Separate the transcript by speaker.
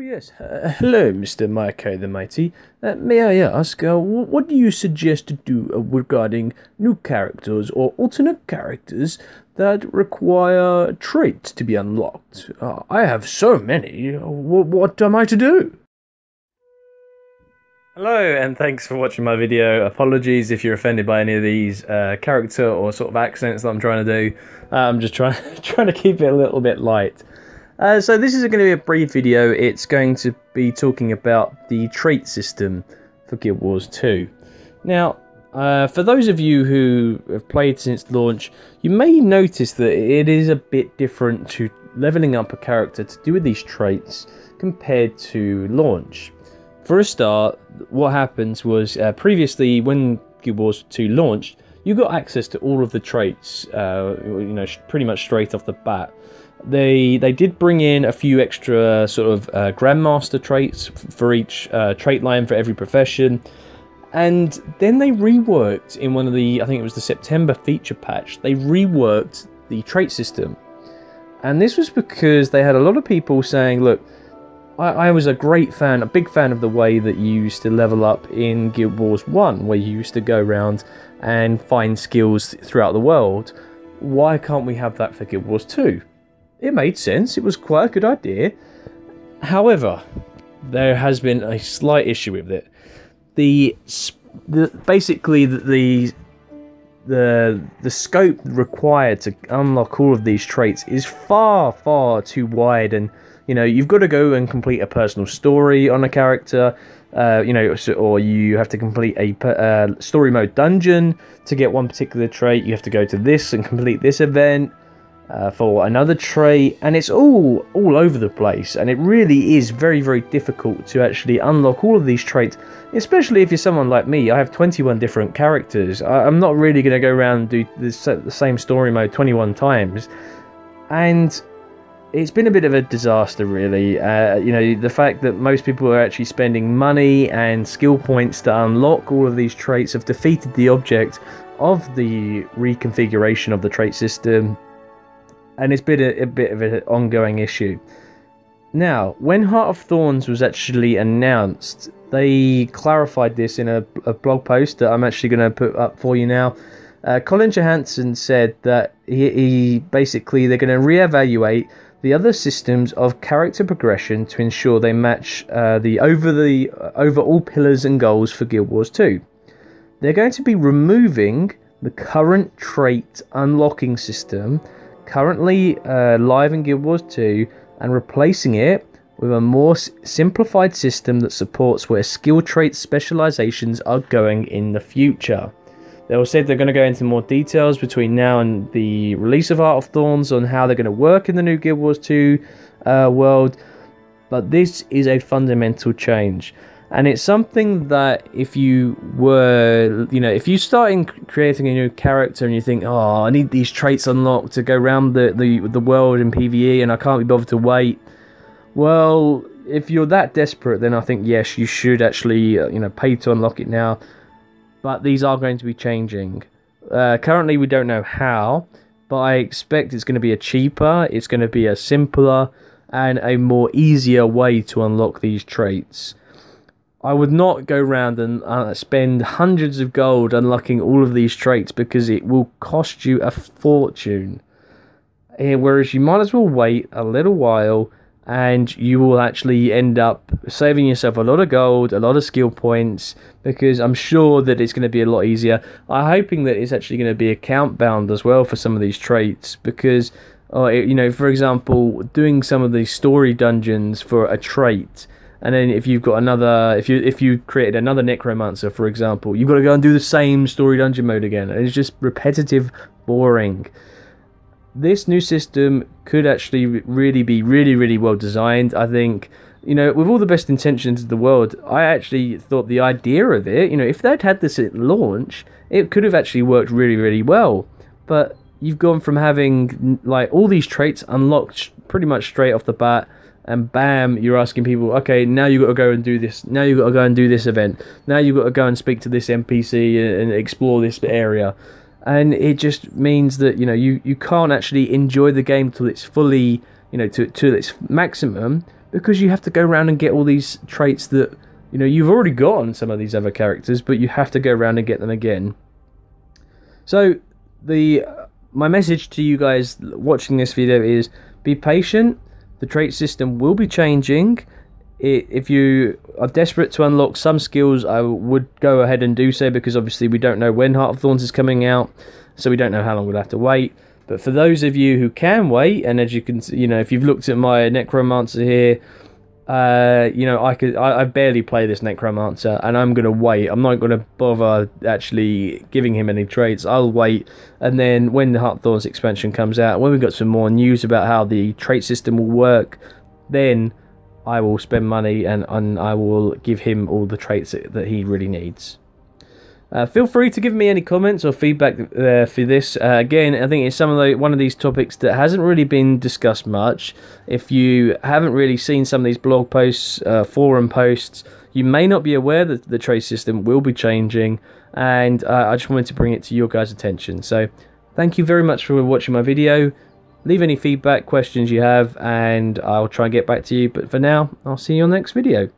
Speaker 1: Yes, hello, Mr. Maiko the Mighty. May I ask, what do you suggest to do regarding new characters or alternate characters that require traits to be unlocked? I have so many. What am I to do? Hello, and thanks for watching my video. Apologies if you're offended by any of these character or sort of accents that I'm trying to do. I'm just trying to keep it a little bit light. So this is going to be a brief video. It's going to be talking about the trait system for Guild Wars 2. Now, for those of you who have played since launch, you may notice that it is a bit different to leveling up a character to do with these traits compared to launch. For a start, what happens was previously when Guild Wars 2 launched, you got access to all of the traits, pretty much straight off the bat. They did bring in a few extra sort of Grandmaster traits for each trait line for every profession, and then they reworked in one of the, I think it was the September feature patch, they reworked the trait system. And this was because they had a lot of people saying, look, I was a big fan of the way that you used to level up in Guild Wars 1, where you used to go around and find skills throughout the world. Why can't we have that for Guild Wars 2? It made sense, it was quite a good idea. However, there has been a slight issue with it. Basically the scope required to unlock all of these traits is far too wide, and you've got to go and complete a personal story on a character, or you have to complete a story mode dungeon to get one particular trait. You have to go to this and complete this event for another trait, and it's all over the place, and it really is very difficult to actually unlock all of these traits, especially if you're someone like me. I have 21 different characters. I'm not really going to go around and do the same story mode 21 times, and it's been a bit of a disaster, really. The fact that most people are actually spending money and skill points to unlock all of these traits have defeated the object of the reconfiguration of the trait system, and it's been a bit of an ongoing issue. Now, when Heart of Thorns was actually announced, they clarified this in a blog post that I'm actually going to put up for you now. Colin Johannsen said that he basically they're going to reevaluate the other systems of character progression to ensure they match the overall pillars and goals for Guild Wars 2. They're going to be removing the current trait unlocking system currently live in Guild Wars 2 and replacing it with a more simplified system that supports where skill trait specializations are going in the future. They all said they're going to go into more details between now and the release of Heart of Thorns on how they're going to work in the new Guild Wars 2 world, but this is a fundamental change. And it's something that if you were, if you start creating a new character and you think, oh, I need these traits unlocked to go around the world in PvE and I can't be bothered to wait. Well, if you're that desperate, then I think, yes, you should actually, pay to unlock it now. But these are going to be changing. Currently, we don't know how, but I expect it's going to be a cheaper, it's going to be a simpler, and a more easier way to unlock these traits. I would not go around and spend hundreds of gold unlocking all of these traits because it will cost you a fortune. Whereas you might as well wait a little while and you will actually end up saving yourself a lot of gold, a lot of skill points, because I'm sure that it's going to be a lot easier. I'm hoping that it's actually going to be account bound as well for some of these traits, because, for example, doing some of these story dungeons for a trait, and then if you've got another, if you created another necromancer, for example, you've got to go and do the same story dungeon mode again, and it's just repetitive, boring. This new system could actually really be really well designed. I think, with all the best intentions in the world, I actually thought the idea of it, if they'd had this at launch, it could have actually worked really well. But you've gone from having like all these traits unlocked pretty much straight off the bat, and bam, you're asking people, okay, now you've got to go and do this, now you've got to go and do this event, now you've got to go and speak to this NPC and explore this area. And it just means that, you can't actually enjoy the game till it's fully, to its maximum, because you have to go around and get all these traits that, you know, you've already got on some of these other characters, but you have to go around and get them again. So my message to you guys watching this video is be patient. The trait system will be changing. If you are desperate to unlock some skills, I would go ahead and do so, because obviously we don't know when Heart of Thorns is coming out, so we don't know how long we'll have to wait. But for those of you who can wait, and as you can, you know, if you've looked at my Necromancer here, you know, I barely play this Necromancer, and I'm gonna wait. I'm not gonna bother actually giving him any traits. I'll wait, and then when the Heart of Thorns expansion comes out, when we've got some more news about how the trait system will work, then I will spend money and I will give him all the traits that he really needs. Feel free to give me any comments or feedback for this. Again, I think it's one of these topics that hasn't really been discussed much. If you haven't really seen some of these blog posts, forum posts, you may not be aware that the trait system will be changing, and I just wanted to bring it to your guys' attention. So thank you very much for watching my video. Leave any feedback, questions you have, and I'll try and get back to you. But for now, I'll see you on the next video.